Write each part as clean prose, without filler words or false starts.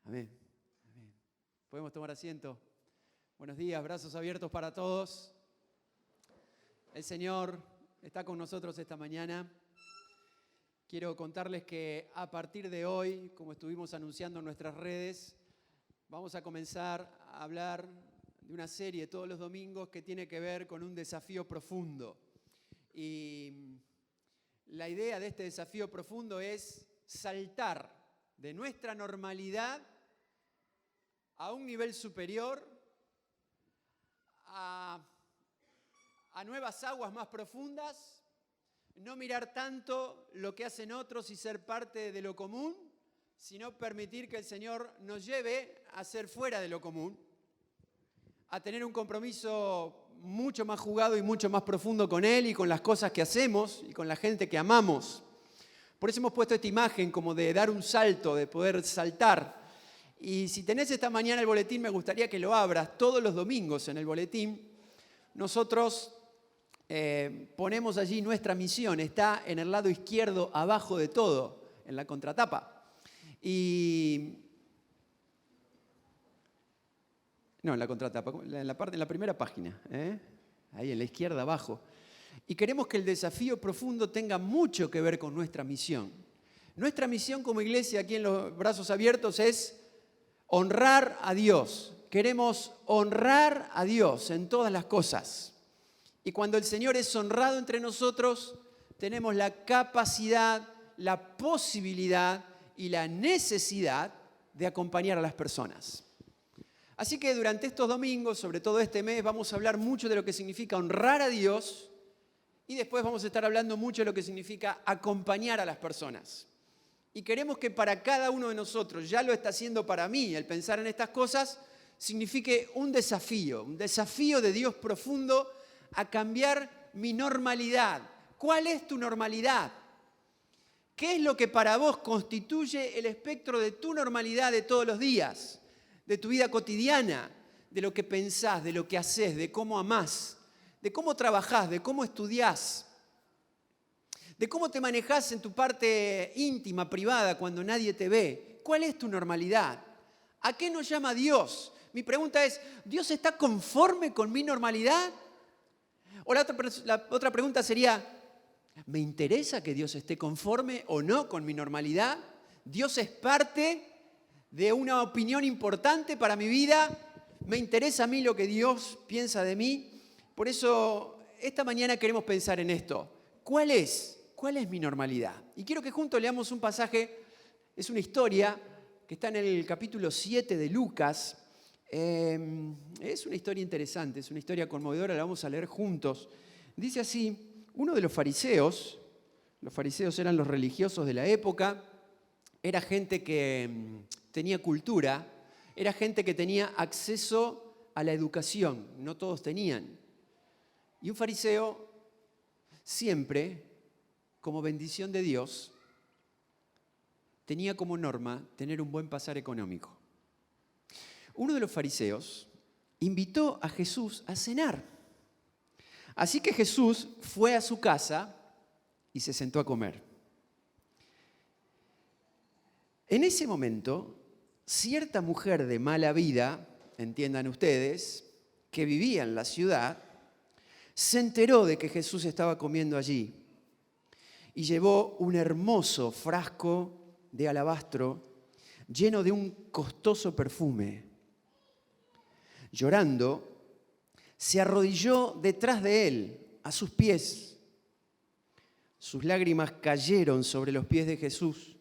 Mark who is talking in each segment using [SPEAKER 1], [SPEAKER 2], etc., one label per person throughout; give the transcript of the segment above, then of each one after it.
[SPEAKER 1] Amén. Amén. ¿Podemos tomar asiento? Buenos días, brazos abiertos para todos. El Señor está con nosotros esta mañana. Quiero contarles que a partir de hoy, como estuvimos anunciando en nuestras redes, vamos a comenzar a hablar de una serie todos los domingos que tiene que ver con un desafío profundo. Y la idea de este desafío profundo es saltar de nuestra normalidad a un nivel superior, a nuevas aguas más profundas, no mirar tanto lo que hacen otros y ser parte de lo común, sino permitir que el Señor nos lleve a ser fuera de lo común, a tener un compromiso mucho más jugado y mucho más profundo con Él y con las cosas que hacemos y con la gente que amamos. Por eso hemos puesto esta imagen como de dar un salto, de poder saltar. Y si tenés esta mañana el boletín, me gustaría que lo abras. Todos los domingos en el boletín, nosotros ponemos allí nuestra misión. Está en el lado izquierdo, abajo de todo, en la contratapa. No, en la contratapa, en la primera página, ahí en la izquierda abajo. Y queremos que el desafío profundo tenga mucho que ver con nuestra misión. Nuestra misión como iglesia aquí en los brazos abiertos es honrar a Dios. Queremos honrar a Dios en todas las cosas. Y cuando el Señor es honrado entre nosotros, tenemos la capacidad, la posibilidad y la necesidad de acompañar a las personas. Así que durante estos domingos, sobre todo este mes, vamos a hablar mucho de lo que significa honrar a Dios y después vamos a estar hablando mucho de lo que significa acompañar a las personas. Y queremos que para cada uno de nosotros, ya lo está haciendo para mí, el pensar en estas cosas, signifique un desafío de Dios profundo a cambiar mi normalidad. ¿Cuál es tu normalidad? ¿Qué es lo que para vos constituye el espectro de tu normalidad de todos los días? De tu vida cotidiana, de lo que pensás, de lo que haces, de cómo amás, de cómo trabajás, de cómo estudiás, de cómo te manejás en tu parte íntima, privada, cuando nadie te ve. ¿Cuál es tu normalidad? ¿A qué nos llama Dios? Mi pregunta es, ¿Dios está conforme con mi normalidad? O la otra pregunta sería, ¿me interesa que Dios esté conforme o no con mi normalidad? ¿Dios es parte de una opinión importante para mi vida? ¿Me interesa a mí lo que Dios piensa de mí? Por eso, esta mañana queremos pensar en esto. ¿Cuál es mi normalidad? Y quiero que juntos leamos un pasaje, es una historia que está en el capítulo 7 de Lucas. Es una historia interesante, es una historia conmovedora, la vamos a leer juntos. Dice así, uno de los fariseos eran los religiosos de la época, era gente que tenía cultura, era gente que tenía acceso a la educación, no todos tenían. Y un fariseo siempre, como bendición de Dios, tenía como norma tener un buen pasar económico. Uno de los fariseos invitó a Jesús a cenar. Así que Jesús fue a su casa y se sentó a comer. En ese momento, cierta mujer de mala vida, entiendan ustedes, que vivía en la ciudad, se enteró de que Jesús estaba comiendo allí y llevó un hermoso frasco de alabastro lleno de un costoso perfume. Llorando, se arrodilló detrás de él, a sus pies. Sus lágrimas cayeron sobre los pies de Jesús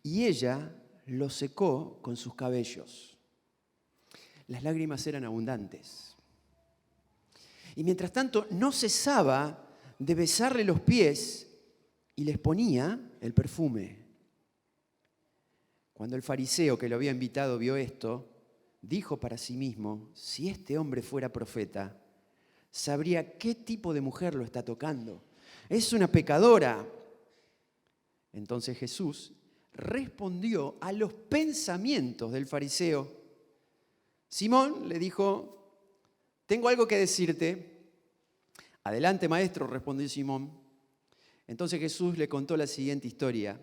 [SPEAKER 1] y ella los secó con sus cabellos. Las lágrimas eran abundantes. Y mientras tanto no cesaba de besarle los pies y les ponía el perfume. Cuando el fariseo que lo había invitado vio esto, dijo para sí mismo, si este hombre fuera profeta, sabría qué tipo de mujer lo está tocando. Es una pecadora. Entonces Jesús respondió a los pensamientos del fariseo. Simón le dijo, tengo algo que decirte. Adelante, maestro, respondió Simón. Entonces Jesús le contó la siguiente historia.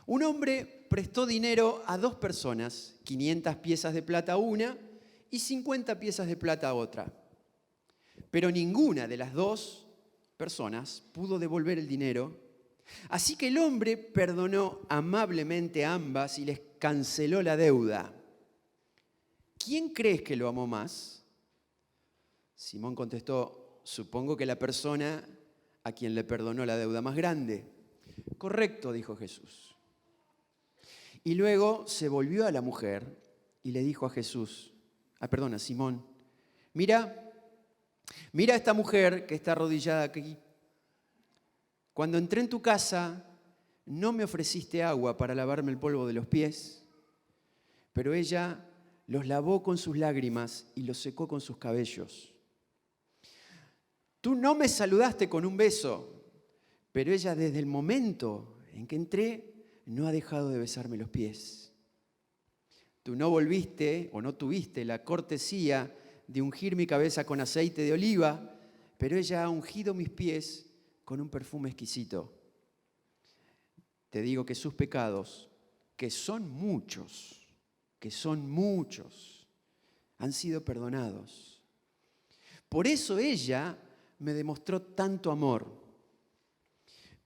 [SPEAKER 1] Un hombre prestó dinero a 2 personas, 500 piezas de plata a una y 50 piezas de plata a otra. Pero ninguna de las 2 personas pudo devolver el dinero. Así que el hombre perdonó amablemente a ambas y les canceló la deuda. ¿Quién crees que lo amó más? Simón contestó, supongo que la persona a quien le perdonó la deuda más grande. Correcto, dijo Jesús. Y luego se volvió a la mujer y le dijo a Simón, mira a esta mujer que está arrodillada aquí. Cuando entré en tu casa, no me ofreciste agua para lavarme el polvo de los pies, pero ella los lavó con sus lágrimas y los secó con sus cabellos. Tú no me saludaste con un beso, pero ella desde el momento en que entré no ha dejado de besarme los pies. Tú no volviste o no tuviste la cortesía de ungir mi cabeza con aceite de oliva, pero ella ha ungido mis pies con un perfume exquisito. Te digo que sus pecados, que son muchos, han sido perdonados. Por eso ella me demostró tanto amor.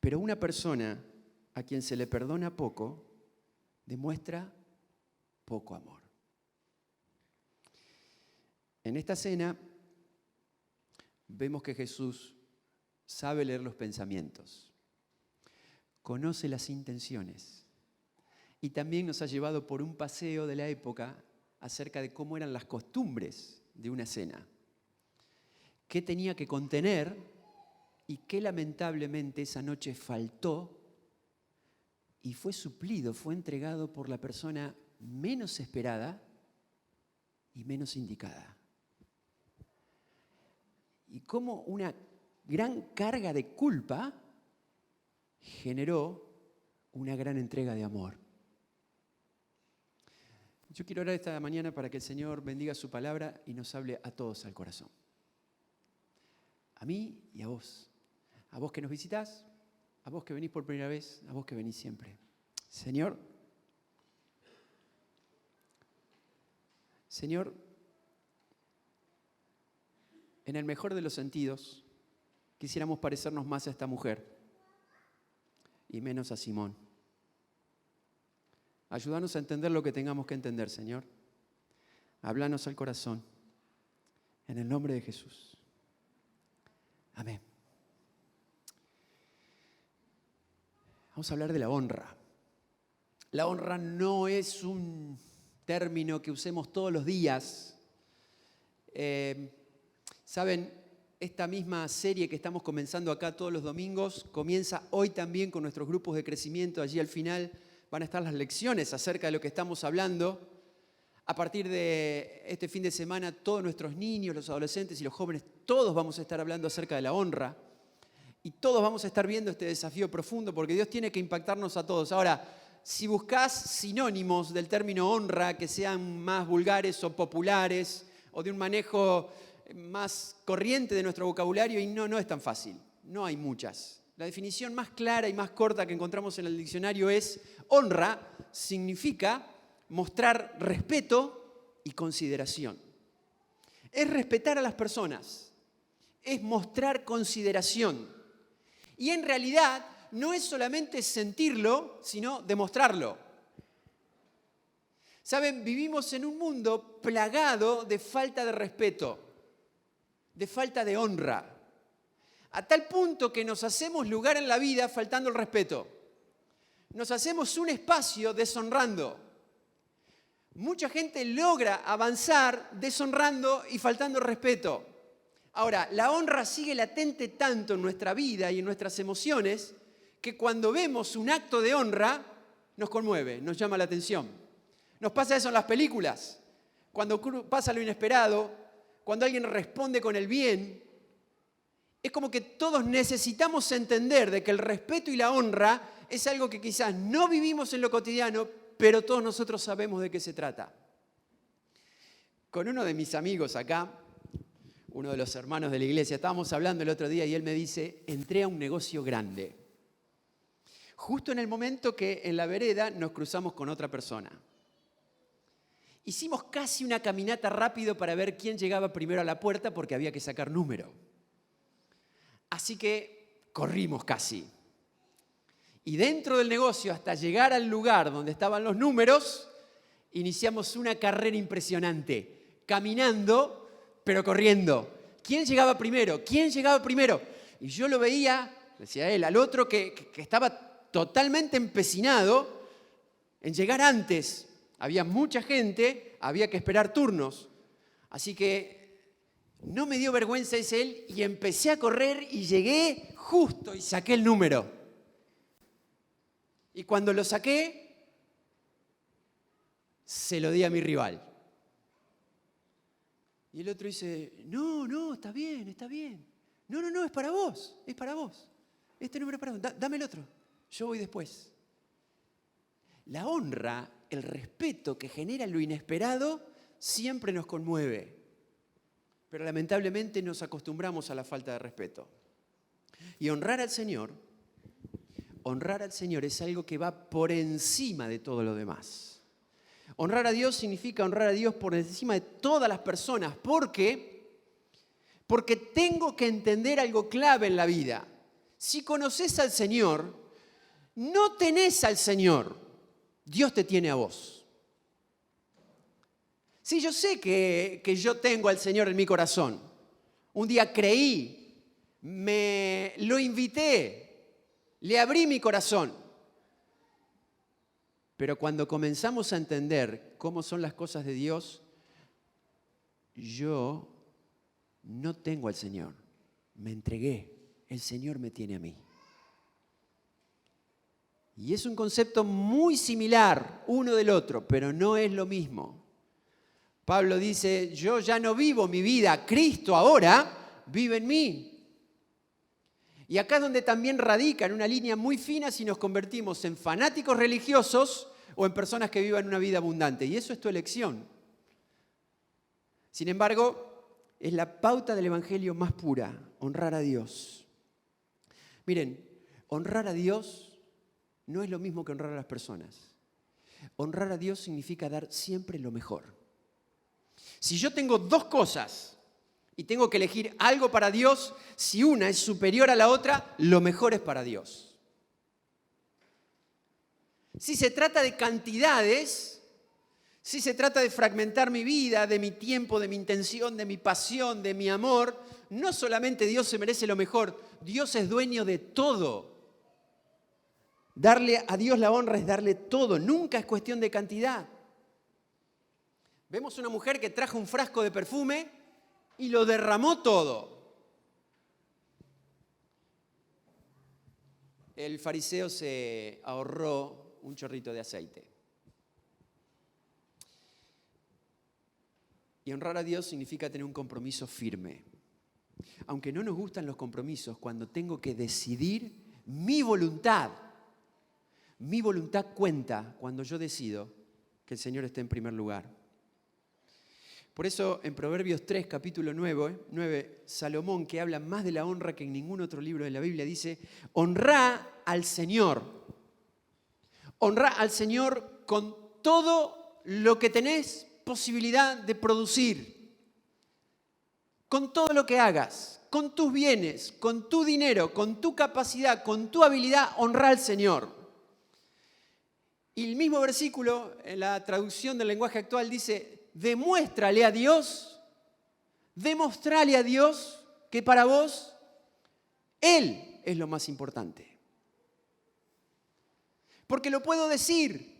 [SPEAKER 1] Pero una persona a quien se le perdona poco, demuestra poco amor. En esta cena vemos que Jesús sabe leer los pensamientos, conoce las intenciones y también nos ha llevado por un paseo de la época acerca de cómo eran las costumbres de una cena, qué tenía que contener y qué lamentablemente esa noche faltó y fue suplido, fue entregado por la persona menos esperada y menos indicada. Y cómo una gran carga de culpa generó una gran entrega de amor. Yo quiero orar esta mañana para que el Señor bendiga su palabra y nos hable a todos al corazón. A mí y a vos. A vos que nos visitás, a vos que venís por primera vez, a vos que venís siempre. Señor, en el mejor de los sentidos, quisiéramos parecernos más a esta mujer y menos a Simón. Ayúdanos a entender lo que tengamos que entender, Señor. Háblanos al corazón. En el nombre de Jesús. Amén. Vamos a hablar de la honra. La honra no es un término que usemos todos los días. ¿Saben? Esta misma serie que estamos comenzando acá todos los domingos comienza hoy también con nuestros grupos de crecimiento. Allí al final van a estar las lecciones acerca de lo que estamos hablando. A partir de este fin de semana, todos nuestros niños, los adolescentes y los jóvenes, todos vamos a estar hablando acerca de la honra. Y todos vamos a estar viendo este desafío profundo porque Dios tiene que impactarnos a todos. Ahora, si buscas sinónimos del término honra que sean más vulgares o populares o de un manejo más corriente de nuestro vocabulario, y no es tan fácil, no hay muchas. La definición más clara y más corta que encontramos en el diccionario es: honra significa mostrar respeto y consideración. Es respetar a las personas, es mostrar consideración. Y en realidad no es solamente sentirlo, sino demostrarlo. Saben, vivimos en un mundo plagado de falta de respeto, de falta de honra, a tal punto que nos hacemos lugar en la vida faltando el respeto. Nos hacemos un espacio deshonrando. Mucha gente logra avanzar deshonrando y faltando el respeto. Ahora, la honra sigue latente tanto en nuestra vida y en nuestras emociones que cuando vemos un acto de honra nos conmueve, nos llama la atención. Nos pasa eso en las películas, cuando pasa lo inesperado, cuando alguien responde con el bien. Es como que todos necesitamos entender de que el respeto y la honra es algo que quizás no vivimos en lo cotidiano, pero todos nosotros sabemos de qué se trata. Con uno de mis amigos acá, uno de los hermanos de la iglesia, estábamos hablando el otro día y él me dice: entré a un negocio grande. justo en el momento que en la vereda nos cruzamos con otra persona. Hicimos casi una caminata rápido para ver quién llegaba primero a la puerta porque había que sacar número. Así que corrimos casi. Y dentro del negocio, hasta llegar al lugar donde estaban los números, iniciamos una carrera impresionante, caminando, pero corriendo. ¿Quién llegaba primero? ¿Quién llegaba primero? Y yo lo veía, decía él, al otro que estaba totalmente empecinado en llegar antes. Había mucha gente, había que esperar turnos. Así que no me dio vergüenza ese él y empecé a correr y llegué justo y saqué el número. Y cuando lo saqué, se lo di a mi rival. Y el otro dice, no, está bien, está bien. No, es para vos, es para vos. Este número es para vos, dame el otro, yo voy después. La honra, el respeto que genera lo inesperado, siempre nos conmueve. Pero lamentablemente nos acostumbramos a la falta de respeto. Y honrar al Señor es algo que va por encima de todo lo demás. Honrar a Dios significa honrar a Dios por encima de todas las personas. ¿Por qué? Porque tengo que entender algo clave en la vida. Si conoces al Señor, no tenés al Señor, Dios te tiene a vos. Sí, yo sé que yo tengo al Señor en mi corazón. Un día creí, lo invité, le abrí mi corazón. Pero cuando comenzamos a entender cómo son las cosas de Dios, yo no tengo al Señor. Me entregué. El Señor me tiene a mí. Y es un concepto muy similar uno del otro, pero no es lo mismo. Pablo dice, yo ya no vivo mi vida, Cristo ahora vive en mí. Y acá es donde también radica en una línea muy fina si nos convertimos en fanáticos religiosos o en personas que vivan una vida abundante. Y eso es tu elección. Sin embargo, es la pauta del Evangelio más pura, honrar a Dios. Miren, honrar a Dios no es lo mismo que honrar a las personas. Honrar a Dios significa dar siempre lo mejor. Si yo tengo dos cosas y tengo que elegir algo para Dios, si una es superior a la otra, lo mejor es para Dios. Si se trata de cantidades, si se trata de fragmentar mi vida, de mi tiempo, de mi intención, de mi pasión, de mi amor, no solamente Dios se merece lo mejor, Dios es dueño de todo. Darle a Dios la honra es darle todo, nunca es cuestión de cantidad. Vemos una mujer que trajo un frasco de perfume y lo derramó todo. El fariseo se ahorró un chorrito de aceite. Y honrar a Dios significa tener un compromiso firme. Aunque no nos gustan los compromisos, cuando tengo que decidir mi voluntad cuenta cuando yo decido que el Señor esté en primer lugar. Por eso en Proverbios 3, capítulo 9, Salomón, que habla más de la honra que en ningún otro libro de la Biblia, dice, honrá al Señor. Honrá al Señor con todo lo que tenés posibilidad de producir. Con todo lo que hagas, con tus bienes, con tu dinero, con tu capacidad, con tu habilidad, honrá al Señor. Y el mismo versículo, en la traducción del lenguaje actual, dice, demuéstrale a Dios que para vos Él es lo más importante. Porque lo puedo decir,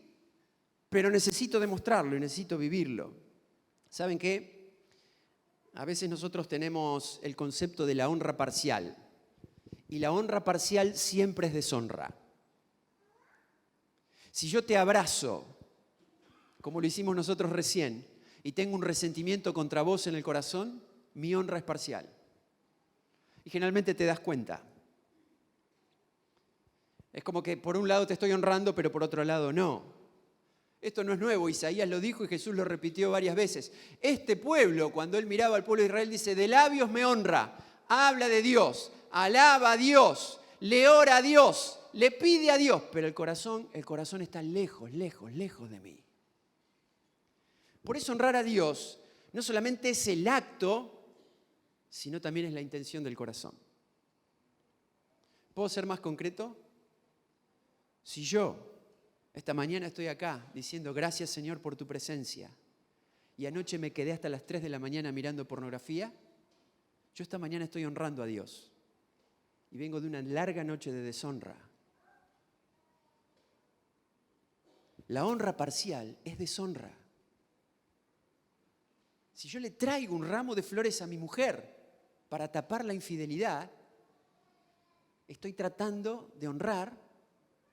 [SPEAKER 1] pero necesito demostrarlo y necesito vivirlo. ¿Saben qué? A veces nosotros tenemos el concepto de la honra parcial. Y la honra parcial siempre es deshonra. Si yo te abrazo, como lo hicimos nosotros recién, y tengo un resentimiento contra vos en el corazón, mi honra es parcial. Y generalmente te das cuenta. Es como que por un lado te estoy honrando, pero por otro lado no. Esto no es nuevo, Isaías lo dijo y Jesús lo repitió varias veces. Este pueblo, cuando él miraba al pueblo de Israel, dice, de labios me honra, habla de Dios, alaba a Dios, le ora a Dios, le pide a Dios, pero el corazón está lejos, lejos, lejos de mí. Por eso honrar a Dios no solamente es el acto, sino también es la intención del corazón. ¿Puedo ser más concreto? Si yo esta mañana estoy acá diciendo gracias Señor por tu presencia y anoche me quedé hasta las 3 de la mañana mirando pornografía, yo esta mañana estoy honrando a Dios y vengo de una larga noche de deshonra. La honra parcial es deshonra. Si yo le traigo un ramo de flores a mi mujer para tapar la infidelidad, estoy tratando de honrar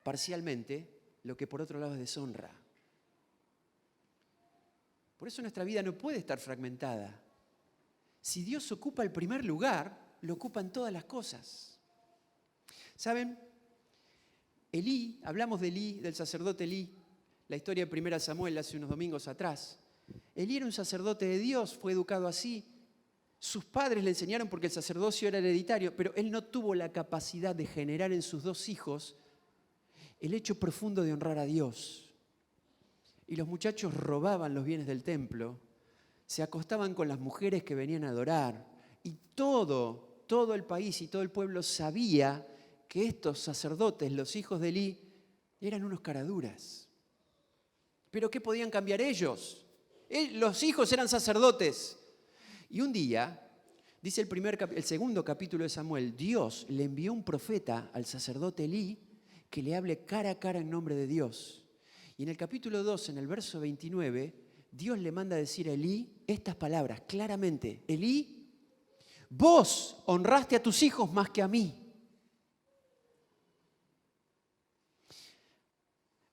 [SPEAKER 1] parcialmente lo que por otro lado es deshonra. Por eso nuestra vida no puede estar fragmentada. Si Dios ocupa el primer lugar, lo ocupan todas las cosas. ¿Saben? Elí, hablamos de Elí, del sacerdote Elí, la historia de 1 Samuel hace unos domingos atrás. Elí era un sacerdote de Dios, fue educado así. Sus padres le enseñaron porque el sacerdocio era hereditario, pero él no tuvo la capacidad de generar en sus 2 hijos el hecho profundo de honrar a Dios. Y los muchachos robaban los bienes del templo, se acostaban con las mujeres que venían a adorar. Y todo el país y todo el pueblo sabía que estos sacerdotes, los hijos de Elí, eran unos caraduras. ¿Pero qué podían cambiar ellos? Los hijos eran sacerdotes. Y un día, dice el segundo capítulo de Samuel, Dios le envió un profeta al sacerdote Elí que le hable cara a cara en nombre de Dios. Y en el capítulo 2, en el verso 29, Dios le manda a decir a Elí estas palabras claramente. Elí, vos honraste a tus hijos más que a mí.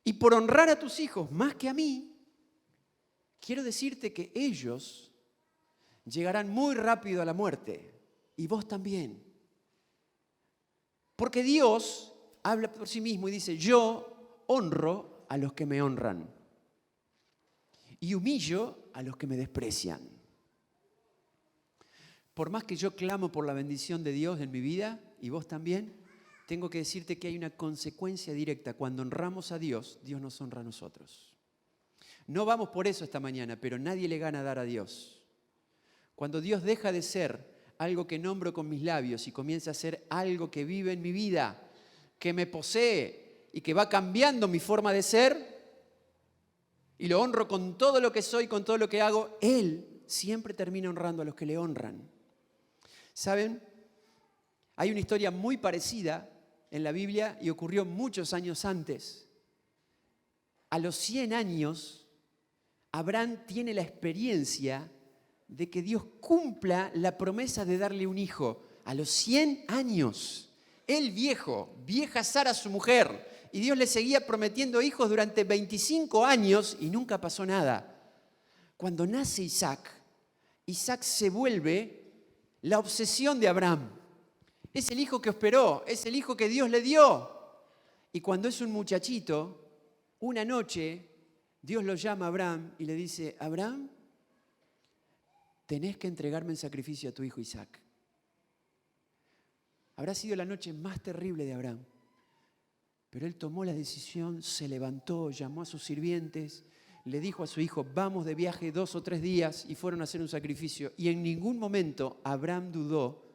[SPEAKER 1] Y por honrar a tus hijos más que a mí, quiero decirte que ellos llegarán muy rápido a la muerte. Y vos también. Porque Dios habla por sí mismo y dice, yo honro a los que me honran y humillo a los que me desprecian. Por más que yo clamo por la bendición de Dios en mi vida, y vos también, tengo que decirte que hay una consecuencia directa. Cuando honramos a Dios, Dios nos honra a nosotros. No vamos por eso esta mañana, pero nadie le gana a dar a Dios. Cuando Dios deja de ser algo que nombro con mis labios y comienza a ser algo que vive en mi vida, que me posee y que va cambiando mi forma de ser, y lo honro con todo lo que soy, con todo lo que hago, Él siempre termina honrando a los que le honran. ¿Saben? Hay una historia muy parecida en la Biblia y ocurrió muchos años antes. A los 100 años, Abraham tiene la experiencia de que Dios cumpla la promesa de darle un hijo. A los 100 años. Él vieja Sara su mujer, y Dios le seguía prometiendo hijos durante 25 años y nunca pasó nada. Cuando nace Isaac se vuelve la obsesión de Abraham. Es el hijo que esperó, es el hijo que Dios le dio. Y cuando es un muchachito, una noche Dios lo llama a Abraham y le dice, Abraham, tenés que entregarme en sacrificio a tu hijo Isaac. Habrá sido la noche más terrible de Abraham. Pero él tomó la decisión, se levantó, llamó a sus sirvientes, le dijo a su hijo, vamos de viaje 2 o 3 días, y fueron a hacer un sacrificio. Y en ningún momento Abraham dudó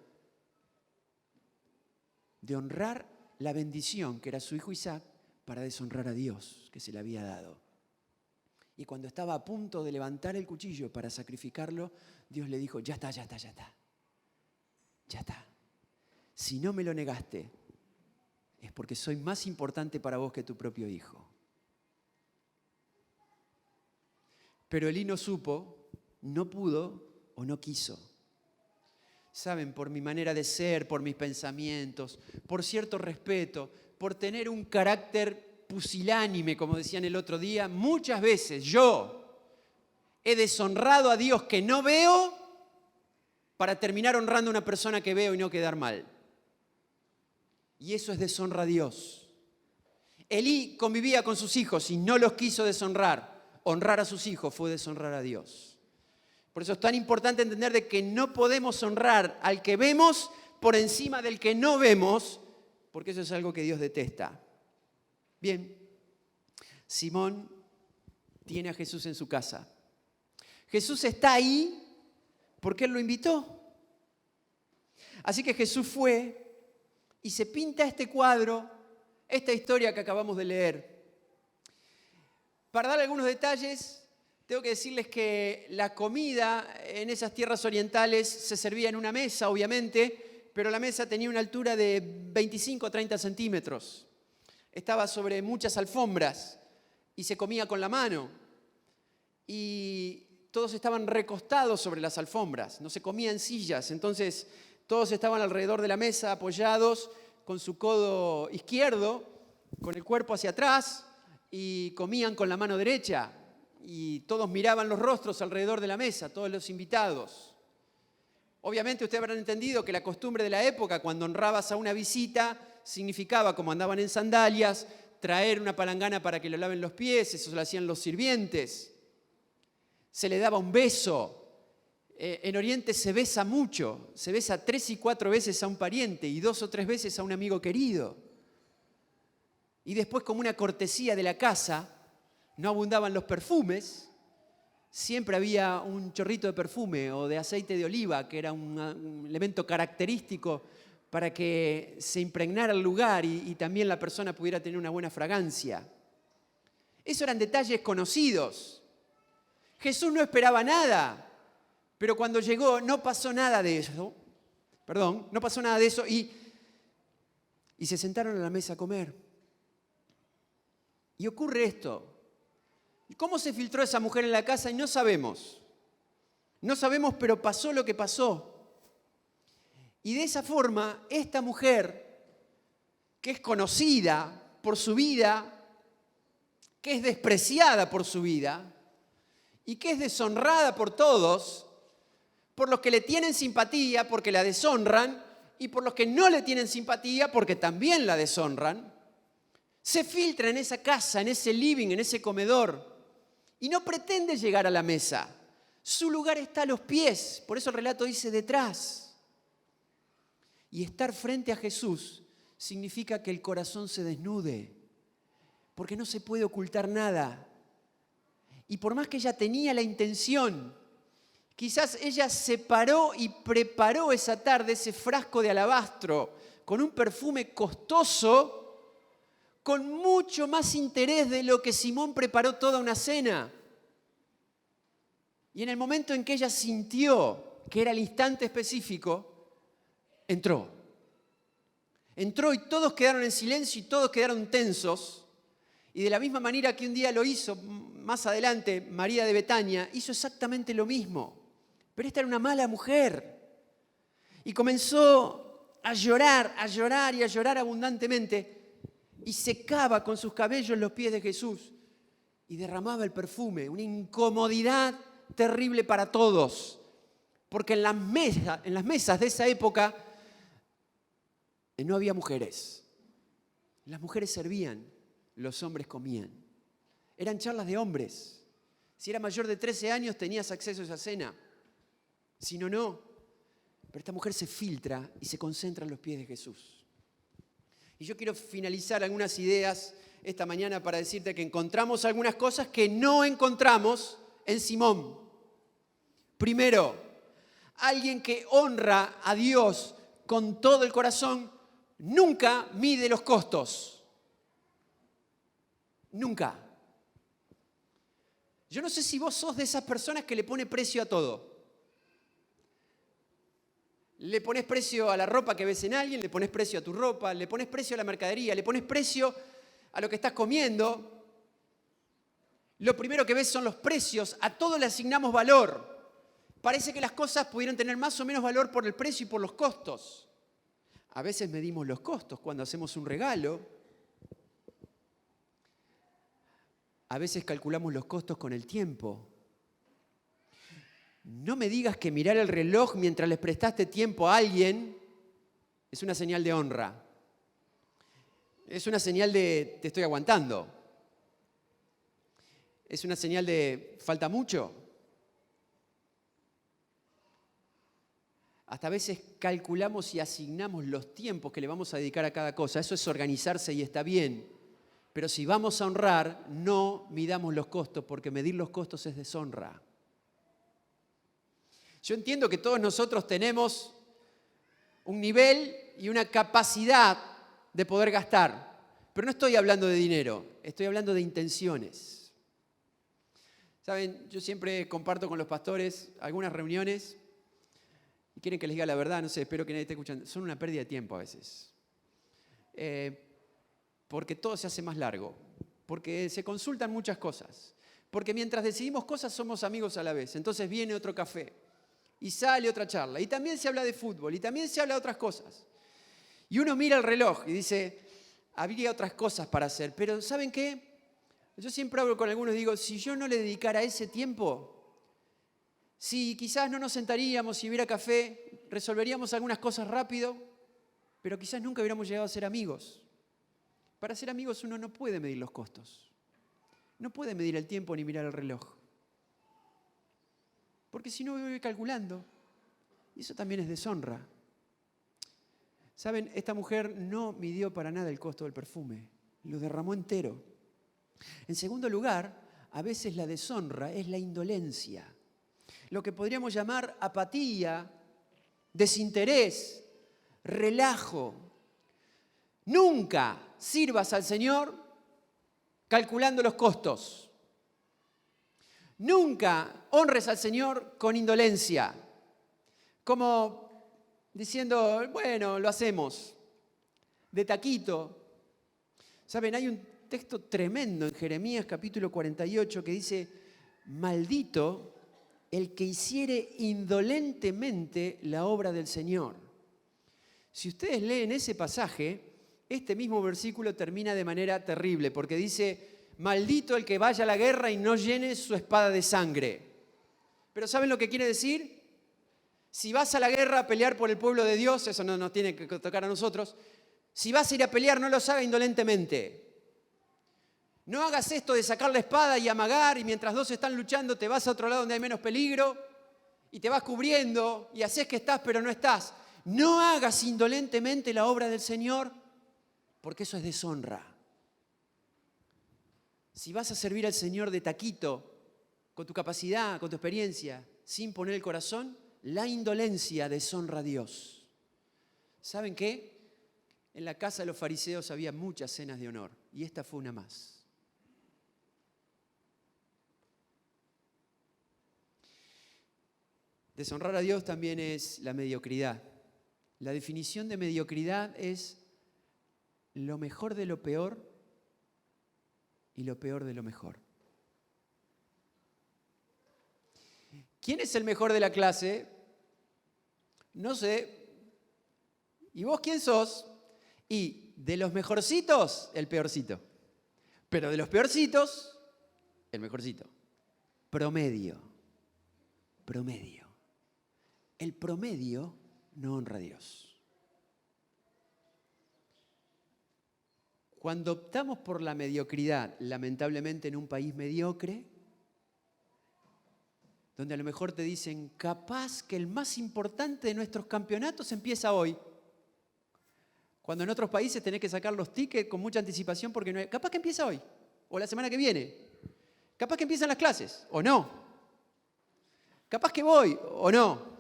[SPEAKER 1] de honrar la bendición que era su hijo Isaac para deshonrar a Dios que se le había dado. Y cuando estaba a punto de levantar el cuchillo para sacrificarlo, Dios le dijo, ya está. Si no me lo negaste, es porque soy más importante para vos que tu propio hijo. Pero Elí no supo, no pudo o no quiso. Saben, por mi manera de ser, por mis pensamientos, por cierto respeto, por tener un carácter pusilánime, como decían el otro día, muchas veces yo he deshonrado a Dios que no veo para terminar honrando a una persona que veo y no quedar mal. Y eso es deshonra a Dios. Elí convivía con sus hijos y no los quiso deshonrar. Honrar a sus hijos fue deshonrar a Dios. Por eso es tan importante entender de que no podemos honrar al que vemos por encima del que no vemos, porque eso es algo que Dios detesta. Bien, Simón tiene a Jesús en su casa. Jesús está ahí porque Él lo invitó. Así que Jesús fue y se pinta este cuadro, esta historia que acabamos de leer. Para dar algunos detalles, tengo que decirles que la comida en esas tierras orientales se servía en una mesa, obviamente, pero la mesa tenía una altura de 25 a 30 centímetros. Estaba sobre muchas alfombras y se comía con la mano. Y todos estaban recostados sobre las alfombras, no se comía en sillas. Entonces, todos estaban alrededor de la mesa apoyados con su codo izquierdo, con el cuerpo hacia atrás, y comían con la mano derecha. Y todos miraban los rostros alrededor de la mesa, todos los invitados. Obviamente ustedes habrán entendido que la costumbre de la época, cuando honrabas a una visita, significaba, como andaban en sandalias, traer una palangana para que le laven los pies, eso lo hacían los sirvientes. Se le daba un beso. En Oriente se besa mucho, se besa 3 y 4 veces a un pariente y 2 o 3 veces a un amigo querido. Y después, como una cortesía de la casa, no abundaban los perfumes, siempre había un chorrito de perfume o de aceite de oliva, que era un elemento característico para que se impregnara el lugar y también la persona pudiera tener una buena fragancia. Esos eran detalles conocidos. Jesús no esperaba nada, pero cuando llegó no pasó nada de eso. No pasó nada de eso y se sentaron a la mesa a comer. Y ocurre esto. ¿Cómo se filtró esa mujer en la casa? Y no sabemos. No sabemos, pero pasó lo que pasó. Y de esa forma, esta mujer, que es conocida por su vida, que es despreciada por su vida y que es deshonrada por todos, por los que le tienen simpatía porque la deshonran y por los que no le tienen simpatía porque también la deshonran, se filtra en esa casa, en ese living, en ese comedor y no pretende llegar a la mesa. Su lugar está a los pies, por eso el relato dice detrás. Y estar frente a Jesús significa que el corazón se desnude, porque no se puede ocultar nada. Y por más que ella tenía la intención, quizás ella separó y preparó esa tarde ese frasco de alabastro con un perfume costoso, con mucho más interés de lo que Simón preparó toda una cena. Y en el momento en que ella sintió que era el instante específico, entró. Entró y todos quedaron en silencio y todos quedaron tensos. Y de la misma manera que un día lo hizo, más adelante, María de Betania, hizo exactamente lo mismo. Pero esta era una mala mujer. Y comenzó a llorar y a llorar abundantemente. Y secaba con sus cabellos los pies de Jesús. Y derramaba el perfume, una incomodidad terrible para todos. Porque en las mesas de esa época no había mujeres. Las mujeres servían, los hombres comían. Eran charlas de hombres. Si era mayor de 13 años tenías acceso a esa cena. Si no, no. Pero esta mujer se filtra y se concentra en los pies de Jesús. Y yo quiero finalizar algunas ideas esta mañana para decirte que encontramos algunas cosas que no encontramos en Simón. Primero, alguien que honra a Dios con todo el corazón nunca mide los costos. Nunca. Yo no sé si vos sos de esas personas que le pone precio a todo. Le pones precio a la ropa que ves en alguien, le pones precio a tu ropa, le pones precio a la mercadería, le pones precio a lo que estás comiendo. Lo primero que ves son los precios, a todo le asignamos valor. Parece que las cosas pudieran tener más o menos valor por el precio y por los costos. A veces medimos los costos cuando hacemos un regalo. A veces calculamos los costos con el tiempo. No me digas que mirar el reloj mientras les prestaste tiempo a alguien es una señal de honra. Es una señal de te estoy aguantando. Es una señal de falta mucho. hasta a veces calculamos y asignamos los tiempos que le vamos a dedicar a cada cosa. Eso es organizarse y está bien. Pero si vamos a honrar, no midamos los costos, porque medir los costos es deshonra. Yo entiendo que todos nosotros tenemos un nivel y una capacidad de poder gastar, pero no estoy hablando de dinero, estoy hablando de intenciones. Saben, yo siempre comparto con los pastores algunas reuniones y quieren que les diga la verdad, no sé, espero que nadie esté escuchando. Son una pérdida de tiempo a veces. Porque todo se hace más largo, porque se consultan muchas cosas, porque mientras decidimos cosas somos amigos a la vez. Entonces viene otro café y sale otra charla y también se habla de fútbol y también se habla de otras cosas. Y uno mira el reloj y dice, habría otras cosas para hacer, pero ¿saben qué? Yo siempre hablo con algunos y digo, si yo no le dedicara ese tiempo, si quizás no nos sentaríamos y hubiera café, resolveríamos algunas cosas rápido, pero quizás nunca hubiéramos llegado a ser amigos. Para ser amigos uno no puede medir los costos. No puede medir el tiempo ni mirar el reloj. Porque si no voy calculando. Y eso también es deshonra. Saben, esta mujer no midió para nada el costo del perfume. Lo derramó entero. En segundo lugar, a veces la deshonra es la indolencia. Lo que podríamos llamar apatía, desinterés, relajo. Nunca sirvas al Señor calculando los costos. Nunca honres al Señor con indolencia, como diciendo, bueno, lo hacemos, de taquito. Saben, hay un texto tremendo en Jeremías capítulo 48 que dice, maldito el que hiciere indolentemente la obra del Señor. Si ustedes leen ese pasaje, este mismo versículo termina de manera terrible, porque dice, maldito el que vaya a la guerra y no llene su espada de sangre. Pero ¿saben lo que quiere decir? Si vas a la guerra a pelear por el pueblo de Dios, eso no nos tiene que tocar a nosotros, si vas a ir a pelear, no los hagas indolentemente. No hagas esto de sacar la espada y amagar, y mientras dos están luchando te vas a otro lado donde hay menos peligro, y te vas cubriendo, y haces que estás, pero no estás. No hagas indolentemente la obra del Señor, porque eso es deshonra. Si vas a servir al Señor de taquito, con tu capacidad, con tu experiencia, sin poner el corazón, la indolencia deshonra a Dios. ¿Saben qué? En la casa de los fariseos había muchas cenas de honor, y esta fue una más. Deshonrar a Dios también es la mediocridad. La definición de mediocridad es lo mejor de lo peor y lo peor de lo mejor. ¿Quién es el mejor de la clase? No sé. ¿Y vos quién sos? Y de los mejorcitos, el peorcito. Pero de los peorcitos, el mejorcito. Promedio. Promedio. El promedio no honra a Dios. Cuando optamos por la mediocridad, lamentablemente en un país mediocre, donde a lo mejor te dicen, capaz que el más importante de nuestros campeonatos empieza hoy. Cuando en otros países tenés que sacar los tickets con mucha anticipación porque no hay, capaz que empieza hoy, o la semana que viene. Capaz que empiezan las clases, o no. Capaz que voy, o no.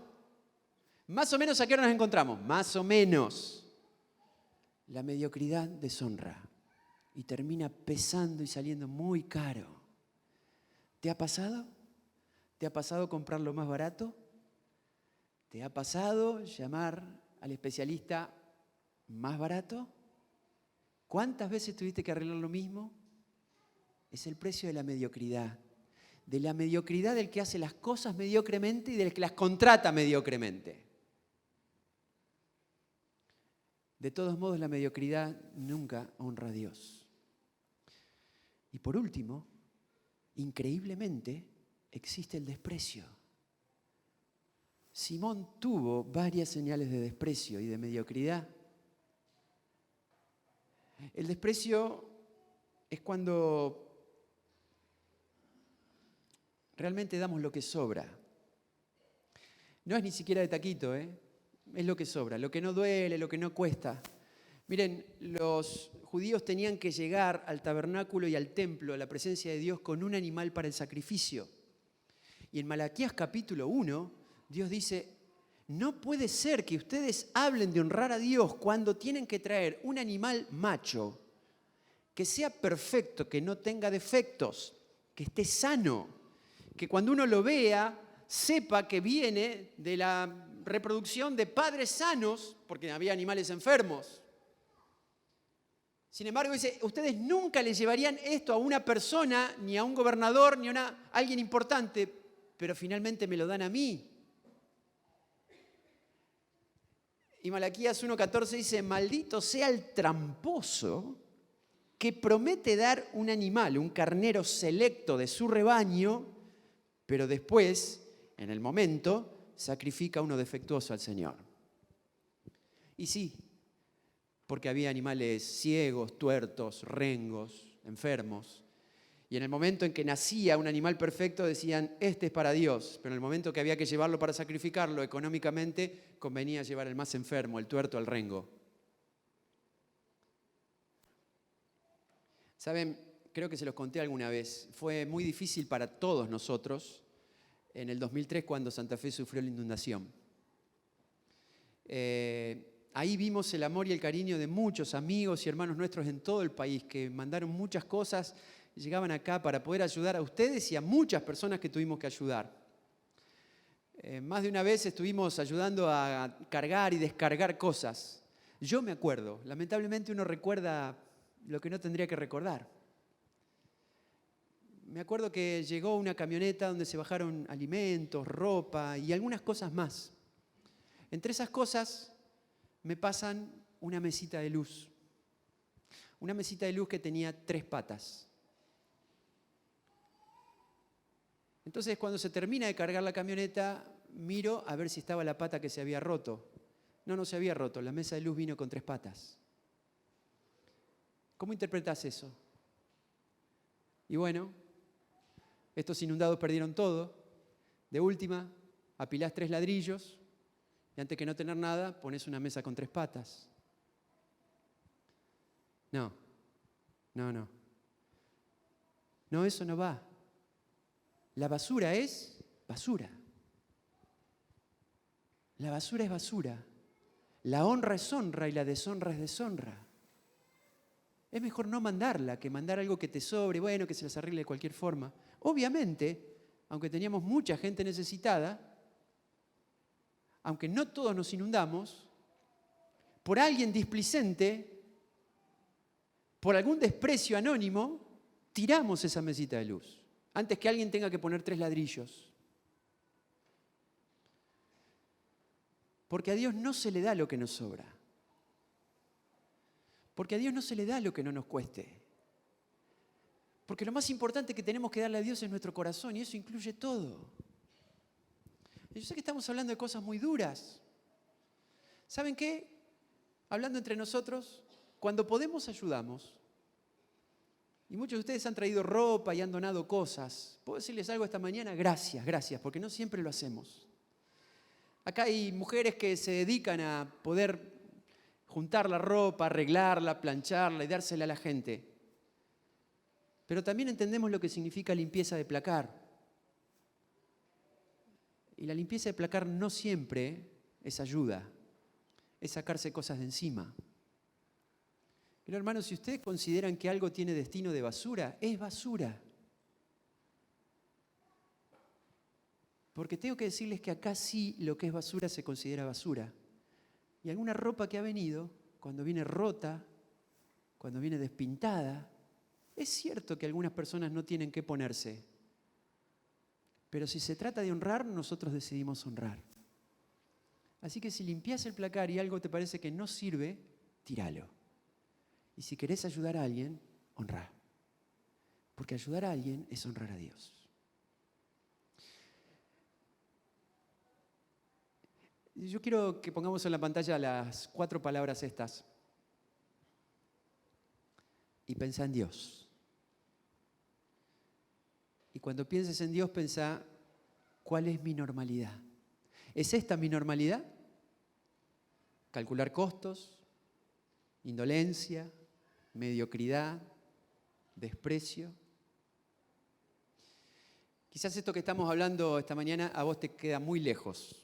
[SPEAKER 1] Más o menos, ¿a qué hora nos encontramos? Más o menos. La mediocridad deshonra y termina pesando y saliendo muy caro. ¿Te ha pasado? ¿Te ha pasado comprar lo más barato? ¿Te ha pasado llamar al especialista más barato? ¿Cuántas veces tuviste que arreglar lo mismo? Es el precio de la mediocridad. De la mediocridad del que hace las cosas mediocremente y del que las contrata mediocremente. De todos modos, la mediocridad nunca honra a Dios. Y por último, increíblemente, existe el desprecio. Simón tuvo varias señales de desprecio y de mediocridad. El desprecio es cuando realmente damos lo que sobra. No es ni siquiera de taquito, Es lo que sobra, lo que no duele, lo que no cuesta. Miren, los judíos tenían que llegar al tabernáculo y al templo, a la presencia de Dios, con un animal para el sacrificio. Y en Malaquías capítulo 1, Dios dice, no puede ser que ustedes hablen de honrar a Dios cuando tienen que traer un animal macho, que sea perfecto, que no tenga defectos, que esté sano, que cuando uno lo vea sepa que viene de la reproducción de padres sanos, porque había animales enfermos. Sin embargo, dice, ustedes nunca le llevarían esto a una persona, ni a un gobernador, ni a alguien importante, pero finalmente me lo dan a mí. Y Malaquías 1:14 dice, maldito sea el tramposo que promete dar un animal, un carnero selecto de su rebaño, pero después, en el momento, sacrifica uno defectuoso al Señor. Y sí, porque había animales ciegos, tuertos, rengos, enfermos. Y en el momento en que nacía un animal perfecto decían, este es para Dios. Pero en el momento que había que llevarlo para sacrificarlo, económicamente convenía llevar el más enfermo, el tuerto, el rengo. Saben, creo que se los conté alguna vez, fue muy difícil para todos nosotros en el 2003 cuando Santa Fe sufrió la inundación. Ahí vimos el amor y el cariño de muchos amigos y hermanos nuestros en todo el país que mandaron muchas cosas y llegaban acá para poder ayudar a ustedes y a muchas personas que tuvimos que ayudar. Más de una vez estuvimos ayudando a cargar y descargar cosas. Yo me acuerdo, lamentablemente uno recuerda lo que no tendría que recordar. Me acuerdo que llegó una camioneta donde se bajaron alimentos, ropa y algunas cosas más. Entre esas cosas me pasan una mesita de luz. Una mesita de luz que tenía 3 patas. Entonces, cuando se termina de cargar la camioneta, miro a ver si estaba la pata que se había roto. No se había roto. La mesa de luz vino con 3 patas. ¿Cómo interpretás eso? Y bueno, estos inundados perdieron todo. De última, apilás 3 ladrillos y antes que no tener nada, pones una mesa con 3 patas. No, eso no va. La basura es basura. La basura es basura. La honra es honra y la deshonra es deshonra. Es mejor no mandarla que mandar algo que te sobre, bueno, que se las arregle de cualquier forma. Obviamente, aunque teníamos mucha gente necesitada, aunque no todos nos inundamos, por alguien displicente, por algún desprecio anónimo, tiramos esa mesita de luz, antes que alguien tenga que poner 3 ladrillos. Porque a Dios no se le da lo que nos sobra. Porque a Dios no se le da lo que no nos cueste. Porque lo más importante que tenemos que darle a Dios es nuestro corazón y eso incluye todo. Yo sé que estamos hablando de cosas muy duras. ¿Saben qué? Hablando entre nosotros, cuando podemos ayudamos. Y muchos de ustedes han traído ropa y han donado cosas. ¿Puedo decirles algo esta mañana? Gracias, porque no siempre lo hacemos. Acá hay mujeres que se dedican a poder juntar la ropa, arreglarla, plancharla y dársela a la gente. Pero también entendemos lo que significa limpieza de placar. Y la limpieza de placar no siempre es ayuda, es sacarse cosas de encima. Pero hermanos, si ustedes consideran que algo tiene destino de basura, es basura. Porque tengo que decirles que acá sí lo que es basura se considera basura. Y alguna ropa que ha venido, cuando viene rota, cuando viene despintada, es cierto que algunas personas no tienen qué ponerse. Pero si se trata de honrar, nosotros decidimos honrar. Así que si limpias el placar y algo te parece que no sirve, tíralo. Y si querés ayudar a alguien, honrá. Porque ayudar a alguien es honrar a Dios. Yo quiero que pongamos en la pantalla las 4 palabras estas. Y pensá en Dios. Y cuando pienses en Dios, pensá, ¿cuál es mi normalidad? ¿Es esta mi normalidad? calcular costos, indolencia, mediocridad, desprecio. Quizás esto que estamos hablando esta mañana a vos te queda muy lejos,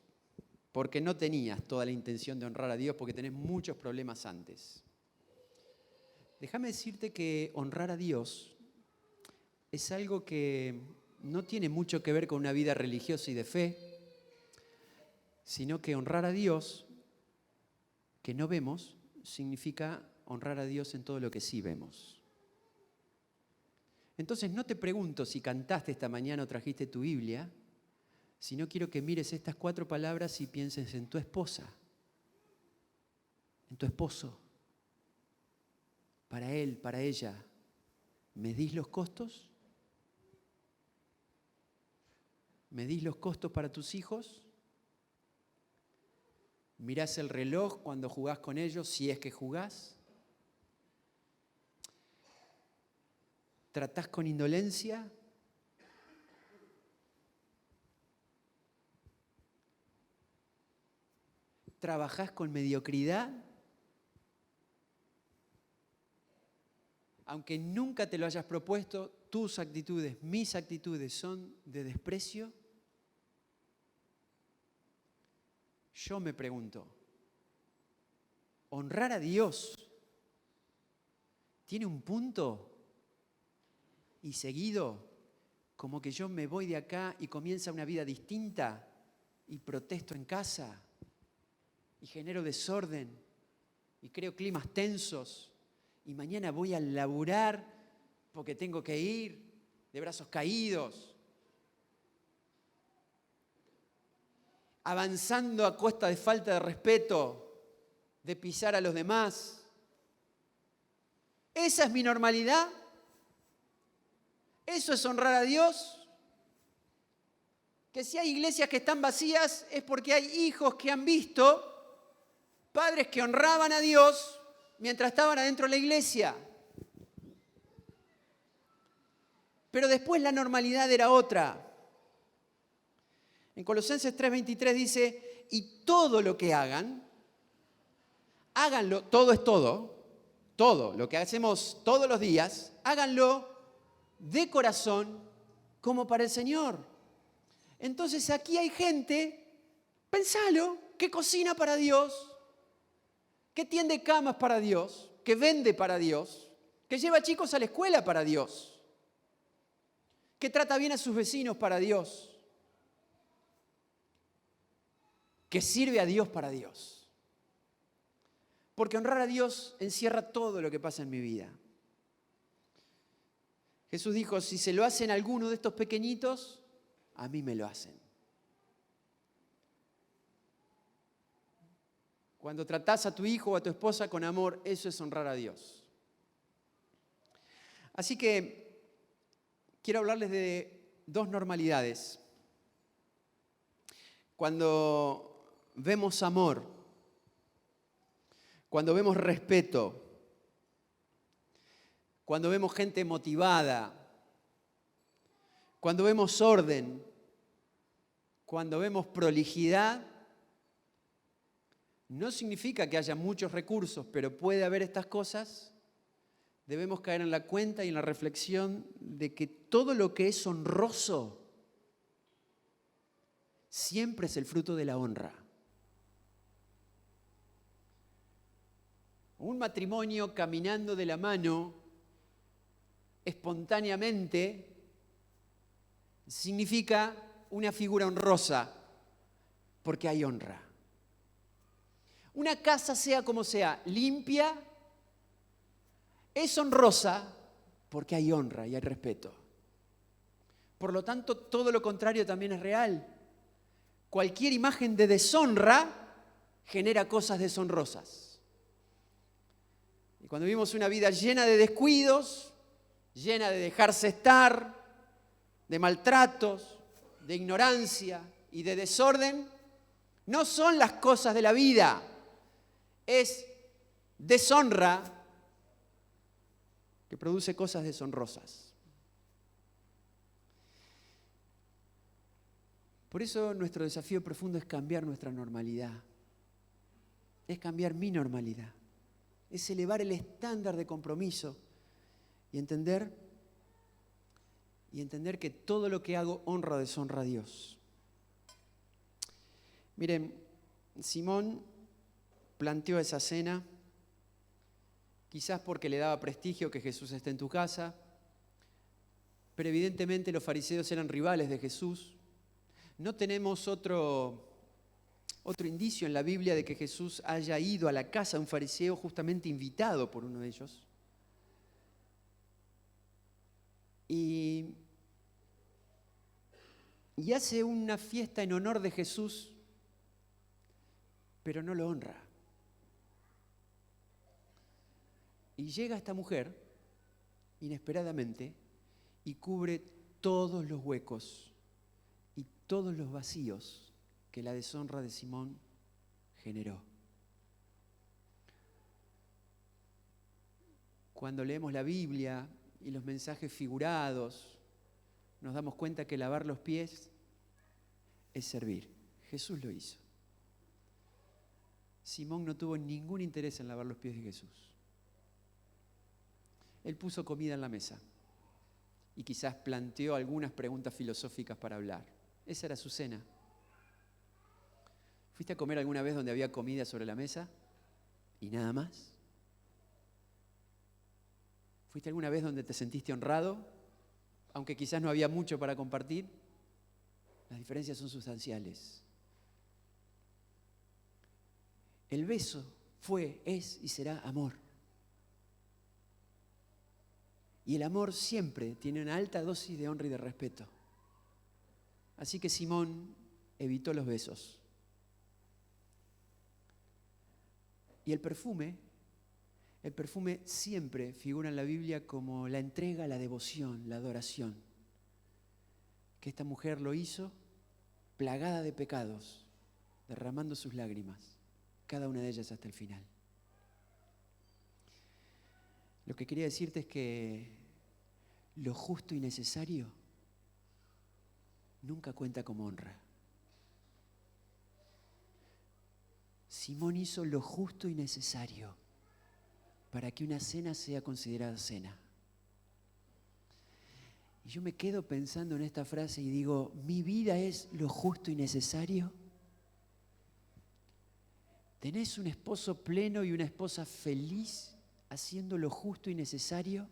[SPEAKER 1] porque no tenías toda la intención de honrar a Dios, porque tenés muchos problemas antes. Déjame decirte que honrar a Dios es algo que no tiene mucho que ver con una vida religiosa y de fe, sino que honrar a Dios, que no vemos, significa honrar a Dios en todo lo que sí vemos. Entonces no te pregunto si cantaste esta mañana o trajiste tu Biblia, sino quiero que mires estas 4 palabras y pienses en tu esposa, en tu esposo. Para él, para ella, ¿medís los costos? ¿Medís los costos para tus hijos? ¿Mirás el reloj cuando jugás con ellos, si es que jugás? ¿Tratás con indolencia? ¿Trabajás con mediocridad? Aunque nunca te lo hayas propuesto, tus actitudes, mis actitudes son de desprecio. Yo me pregunto, ¿honrar a Dios tiene un punto? Y seguido, como que yo me voy de acá y comienza una vida distinta y protesto en casa y genero desorden y creo climas tensos y mañana voy a laburar porque tengo que ir de brazos caídos, avanzando a costa de falta de respeto, de pisar a los demás. ¿Esa es mi normalidad? ¿Eso es honrar a Dios? Que si hay iglesias que están vacías es porque hay hijos que han visto padres que honraban a Dios mientras estaban adentro de la iglesia. Pero después la normalidad era otra. En Colosenses 3:23 dice, y todo lo que hagan, háganlo, todo es todo lo que hacemos todos los días, háganlo de corazón como para el Señor. Entonces aquí hay gente, pensalo, que cocina para Dios, que tiende camas para Dios, que vende para Dios, que lleva chicos a la escuela para Dios, que trata bien a sus vecinos para Dios, que sirve a Dios para Dios. Porque honrar a Dios encierra todo lo que pasa en mi vida. Jesús dijo, si se lo hacen a alguno de estos pequeñitos, a mí me lo hacen. Cuando tratás a tu hijo o a tu esposa con amor, eso es honrar a Dios. Así que quiero hablarles de 2 normalidades. Cuando vemos amor, cuando vemos respeto, cuando vemos gente motivada, cuando vemos orden, cuando vemos prolijidad, no significa que haya muchos recursos, pero puede haber estas cosas. Debemos caer en la cuenta y en la reflexión de que todo lo que es honroso siempre es el fruto de la honra. Un matrimonio caminando de la mano espontáneamente significa una figura honrosa porque hay honra. Una casa, sea como sea, limpia, es honrosa porque hay honra y hay respeto. Por lo tanto, todo lo contrario también es real. Cualquier imagen de deshonra genera cosas deshonrosas. Y cuando vivimos una vida llena de descuidos, llena de dejarse estar, de maltratos, de ignorancia y de desorden, no son las cosas de la vida, es deshonra que produce cosas deshonrosas. Por eso nuestro desafío profundo es cambiar nuestra normalidad. es cambiar mi normalidad, es elevar el estándar de compromiso y entender que todo lo que hago honra o deshonra a Dios. Miren, Simón planteó esa cena, quizás porque le daba prestigio que Jesús esté en tu casa, pero evidentemente los fariseos eran rivales de Jesús. No tenemos otro indicio en la Biblia de que Jesús haya ido a la casa de un fariseo justamente invitado por uno de ellos. Y hace una fiesta en honor de Jesús, pero no lo honra. Y llega esta mujer, inesperadamente, y cubre todos los huecos y todos los vacíos que la deshonra de Simón generó. Cuando leemos la Biblia y los mensajes figurados, nos damos cuenta que lavar los pies es servir. Jesús lo hizo. Simón no tuvo ningún interés en lavar los pies de Jesús. Él puso comida en la mesa y quizás planteó algunas preguntas filosóficas para hablar. Esa era su cena. ¿Fuiste a comer alguna vez donde había comida sobre la mesa y nada más? ¿Fuiste alguna vez donde te sentiste honrado, aunque quizás no había mucho para compartir? Las diferencias son sustanciales. El beso fue, es y será amor. Y el amor siempre tiene una alta dosis de honra y de respeto. Así que Simón evitó los besos. Y el perfume siempre figura en la Biblia como la entrega, la devoción, la adoración. Que esta mujer lo hizo plagada de pecados, derramando sus lágrimas, cada una de ellas hasta el final. Lo que quería decirte es que lo justo y necesario nunca cuenta como honra. Simón hizo lo justo y necesario para que una cena sea considerada cena. Y yo me quedo pensando en esta frase y digo, ¿mi vida es lo justo y necesario? ¿Tenés un esposo pleno y una esposa feliz haciendo lo justo y necesario?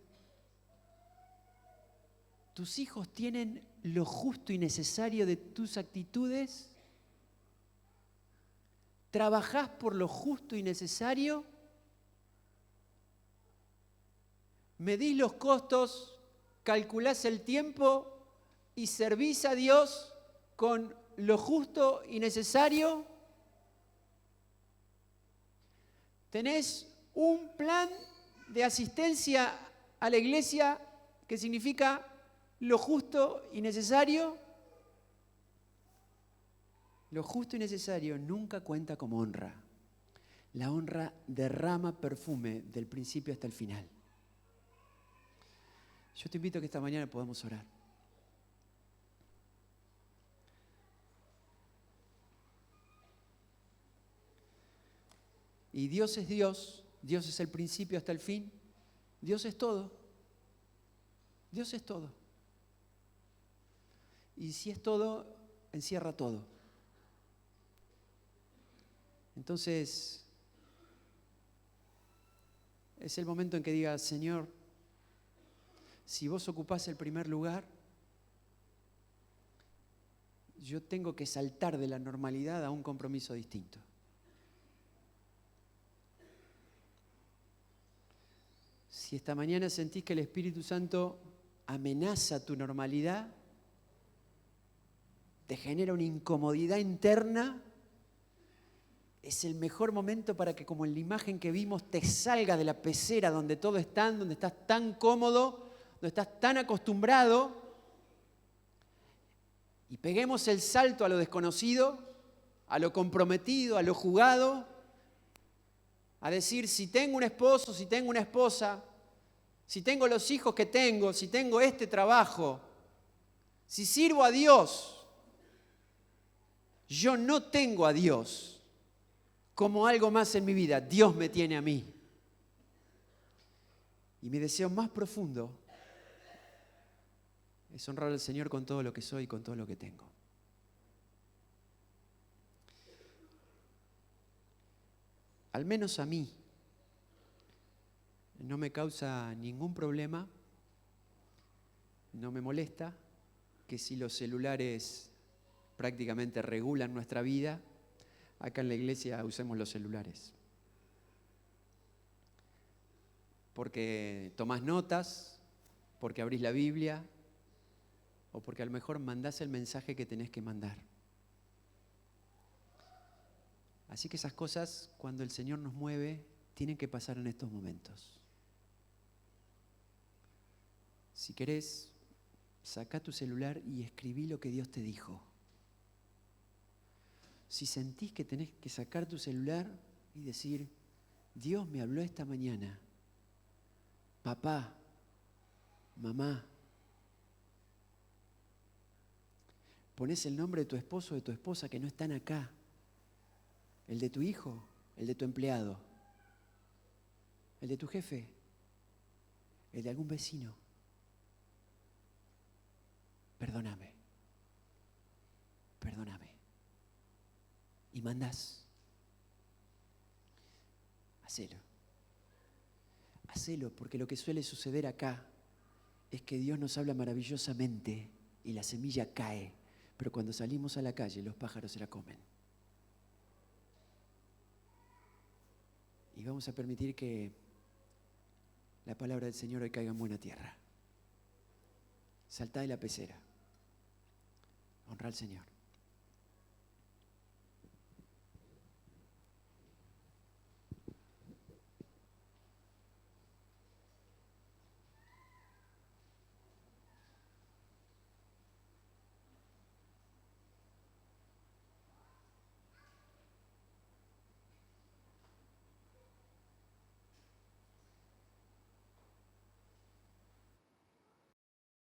[SPEAKER 1] ¿Tus hijos tienen lo justo y necesario de tus actitudes? ¿Trabajás por lo justo y necesario? ¿Medís los costos, calculás el tiempo y servís a Dios con lo justo y necesario? ¿Tenés un plan de asistencia a la iglesia que significa lo justo y necesario? Lo justo y necesario nunca cuenta como honra. La honra derrama perfume del principio hasta el final. Yo te invito a que esta mañana podamos orar. Y Dios es Dios, Dios es el principio hasta el fin, Dios es todo. Dios es todo. Y si es todo, encierra todo. Entonces, es el momento en que digas, Señor, si vos ocupás el primer lugar, yo tengo que saltar de la normalidad a un compromiso distinto. Si esta mañana sentís que el Espíritu Santo amenaza tu normalidad, te genera una incomodidad interna, es el mejor momento para que, como en la imagen que vimos, te salgas de la pecera donde todo está, donde estás tan cómodo, donde estás tan acostumbrado, y peguemos el salto a lo desconocido, a lo comprometido, a lo jugado, a decir, si tengo un esposo, si tengo una esposa, si tengo los hijos que tengo, si tengo este trabajo, si sirvo a Dios, yo no tengo a Dios como algo más en mi vida. Dios me tiene a mí. Y mi deseo más profundo es honrar al Señor con todo lo que soy y con todo lo que tengo. Al menos a mí no me causa ningún problema, no me molesta que si los celulares prácticamente regulan nuestra vida, acá en la iglesia usemos los celulares. Porque tomás notas, porque abrís la Biblia, o porque a lo mejor mandás el mensaje que tenés que mandar. Así que esas cosas, cuando el Señor nos mueve, tienen que pasar en estos momentos. Si querés, sacá tu celular y escribí lo que Dios te dijo. Si sentís que tenés que sacar tu celular y decir, Dios me habló esta mañana, papá, mamá, ponés el nombre de tu esposo o de tu esposa que no están acá, el de tu hijo, el de tu empleado, el de tu jefe, el de algún vecino. Perdóname. Y mandás. Hacelo, porque lo que suele suceder acá es que Dios nos habla maravillosamente y la semilla cae, pero cuando salimos a la calle los pájaros se la comen. Y vamos a permitir que la palabra del Señor hoy caiga en buena tierra. Saltá de la pecera. Honra al Señor.